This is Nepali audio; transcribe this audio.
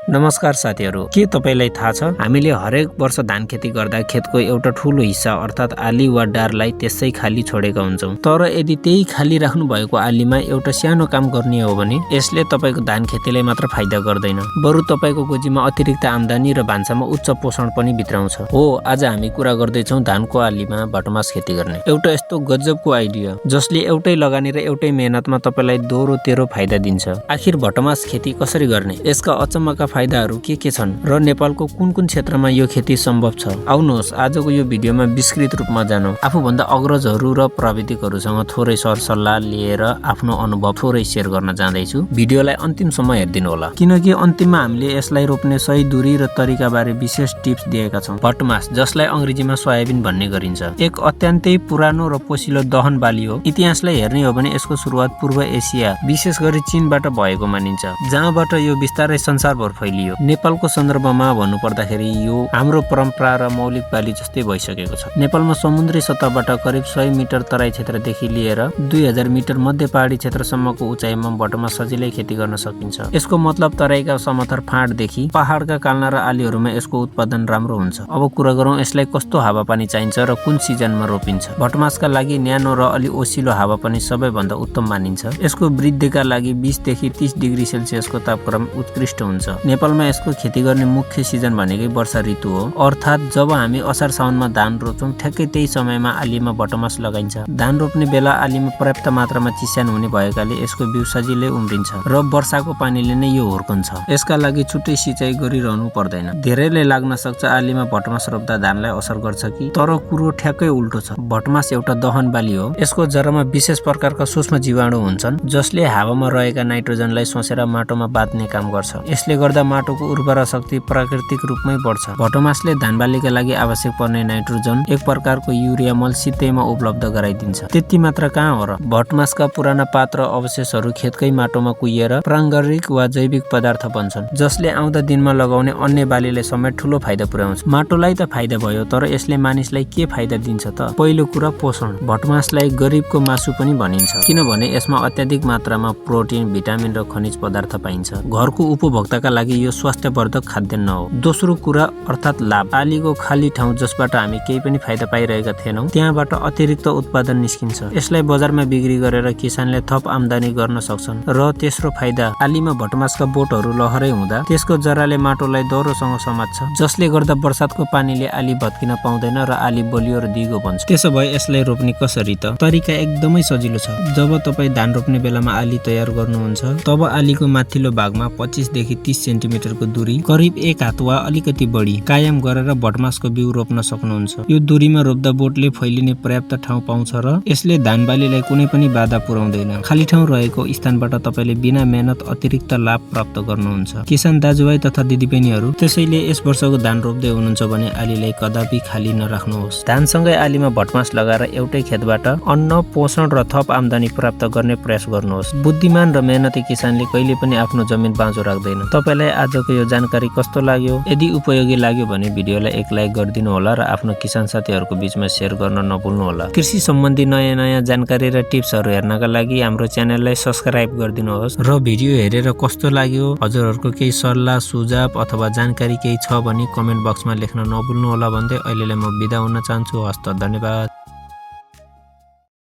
नमस्कार साथीहरु, के तपाईलाई थाहा छ हामीले हरेक वर्ष धान खेती गर्दा खेतको एउटा ठूलो हिस्सा अर्थात आली वा डारलाई त्यसै खाली छोडेका हुन्छौं। तर यदि त्यही खाली राख्नु भएको आलीमा एउटा सानो काम गर्ने हो भने यसले तपाईको धान खेतीलाई मात्र फाइदा गर्दैन, बरु तपाईको गोजीमा अतिरिक्त आम्दानी र भान्सामा उच्च पोषण पनि भित्राउँछ। हो, आज हामी कुरा गर्दै छौं धानको आलीमा भटमास खेती गर्ने एउटा यस्तो गजबको आइडिया जसले एउटै लगानी र एउटै मेहनतमा तपाईलाई दोहोरो तेह्रो फाइदा दिन्छ। आखिर भटमास खेती कसरी गर्ने, यसका अचम्मका फाइदाहरू के छन् र नेपालको कुन कुन क्षेत्रमा यो खेती सम्भव छ? आउनुहोस् आजको यो भिडियोमा विस्तृत रूपमा जानौं। आफूभन्दा अग्रजहरू र प्राविधिकहरूसँग थोरै सरसल्लाह लिएर आफ्नो अनुभव थोरै शेयर गर्न जाँदैछु। भिडियोलाई अन्तिमसम्म हेर्दिनु होला, किनकि अन्तिममा हामीले यसलाई रोप्ने सही दूरी र तरिका बारे विशेष टिप्स दिएका छौं। भटमास, जसलाई अंग्रेजीमा सोयाबिन भन्ने गरिन्छ, एक अत्यन्तै पुरानो र पोसिलो दहन बाली हो। इतिहासलाई हेर्ने हो भने यसको सुरुवात पूर्व एसिया, विशेष गरी चीनबाट भएको मानिन्छ, जहाँबाट यो बिस्तारै संसारभर फैलियो। नेपालको सन्दर्भमा भन्नुपर्दाखेरि यो हाम्रो परम्परा र मौलिक बाली जस्तै भइसकेको छ। नेपालमा समुद्री सतहबाट करिब 100 मिटर तराई क्षेत्रदेखि लिएर 2000 मिटर मध्य पहाडी क्षेत्रसम्मको उचाइमा भटमास सजिलै खेती गर्न सकिन्छ। यसको मतलब तराईका समथर फाँटदेखि पहाडका काल्ना र आलीहरूमा यसको उत्पादन राम्रो हुन्छ। अब कुरा गरौँ यसलाई कस्तो हावापानी चाहिन्छ र कुन सिजनमा रोपिन्छ। भटमासका लागि न्यानो र अलि ओसिलो हावापानी सबैभन्दा उत्तम मानिन्छ। यसको वृद्धिका लागि 20 देखि 30 डिग्री सेल्सियसको तापक्रम उत्कृष्ट हुन्छ। नेपालमा यसको खेती गर्ने मुख्य सिजन भनेकै वर्षा ऋतु हो, अर्थात जब हामी असार साउनमा धान रोप्छौं ठ्याक्कै त्यही समयमा आलीमा भटमास लगाइन्छ। धान रोप्ने बेला आलीमा पर्याप्त मात्रामा चिस्यान हुने भएकाले यसको बिउ सजिलै उम्रिन्छ र वर्षाको पानीले नै यो हुर्कन्छ। यसका लागि छुट्टै सिँचाइ गरिरहनु पर्दैन। धेरैले लाग्न सक्छ आलीमा भटमास रोप्दा धानलाई असर गर्छ कि, तर कुरो ठ्याक्कै उल्टो छ। भटमास एउटा दहन बाली हो। यसको जरामा विशेष प्रकारका सूक्ष्म जीवाणु हुन्छन् जसले हावामा रहेका नाइट्रोजनलाई सोसेर माटोमा बाँध्ने काम गर्छ। यसले गर्दा माटोको उर्वरा शक्ति प्राकृतिक रूपमै बढ्छ। भटमासले धानबालीका लागि आवश्यक पर्ने नाइट्रोजन, एक प्रकारको युरिया मल सित्तैमा उपलब्ध गराइदिन्छ। त्यति मात्र कहाँ हो र, भटमासका पुराना पात र अवशेषहरू खेतकै माटोमा कुहिएर प्राङ्गारिक वा जैविक पदार्थ बन्छन्, जसले आउँदा दिनमा लगाउने अन्य बालीलाई समेत ठूलो फाइदा पुर्याउँछ। माटोलाई त फाइदा भयो, तर यसले मानिसलाई के फाइदा दिन्छ त? पहिलो कुरा पोषण। भटमासलाई गरिबको मासु पनि भनिन्छ, किनभने यसमा अत्याधिक मात्रामा प्रोटिन, भिटामिन र खनिज पदार्थ पाइन्छ। घरको उपभोक्ताका लागि यो स्वास्थ्यवर्धक खाद्यान्न हो। दोस्रो कुरा अर्थात लाभ। आलीको खाली ठाउँ जसबाट हामी केही पनि फाइदा पाइरहेका थिएनौं, त्यहाँबाट अतिरिक्त उत्पादन निस्किन्छ। यसलाई बजारमा बिक्री गरेर किसानले थप आम्दानी गर्न सक्छन्। र तेस्रो फाइदा, आलीमा भटमासका बोटहरू लहरै हुँदा त्यसको जराले माटोलाई दोहोरोसँग समात्छ, जसले गर्दा वर्षातको पानीले आली भत्किन पाउँदैन र आली बलियो र दिगो बन्छ। त्यसो भए यसलाई रोप्ने कसरी त? तरिका एकदमै सजिलो छ। जब तपाईँ धान रोप्ने बेलामा आली तयार गर्नुहुन्छ, तब आलीको माथिल्लो भागमा 25 देखि 30 सेन्टिमिटरको दूरी, करिब 1 हात वा अलिकति बढी कायम गरेर भटमासको बिउ रोप्न सक्नुहुन्छ। यो दूरीमा रोप्दा बोटले फैलिने पर्याप्त ठाउँ पाउँछ र यसले धानबालीलाई कुनै पनि बाधा पुर्याउँदैन। खाली ठाउँ रहेको स्थानबाट तपाईले बिना मेहनत अतिरिक्त लाभ प्राप्त गर्नुहुन्छ। किसान दाजुभाइ तथा दिदीबहिनीहरू, त्यसैले यस वर्षको धान रोप्दै हुनुहुन्छ भने आलीलाई कदापि खाली नराख्नुहोस्। धानसँगै आलीमा भटमास लगाएर एउटै खेतबाट अन्न, पोषण र थप आम्दानी प्राप्त गर्ने प्रयास गर्नुहोस्। बुद्धिमान र मेहनती किसानले कहिले पनि आफ्नो जमिन बाँझो राख्दैन। तपाईलाई आजको यो जानकारी कस्तो लाग्यो? यदि उपयोगी लाग्यो भने भिडियोलाई एक लाइक गरिदिनु होला र आफ्नो किसान साथीहरूको बीचमा शेयर गर्न नभुल्नु होला। कृषि सम्बन्धी नयाँ जानकारी र टिप्सहरू हेर्नका लागि हाम्रो च्यानललाई सब्स्क्राइब गरिदिनुहोस् र भिडियो हेरेर कस्तो लाग्यो, हजुरहरूको केही सल्लाह सुझाव अथवा जानकारी केही छ भने कमेन्ट बक्समा लेख्न नभुल्नु होला भन्दै अहिलेलाई म बिदा हुन चाहन्छु। हस्त, धन्यवाद।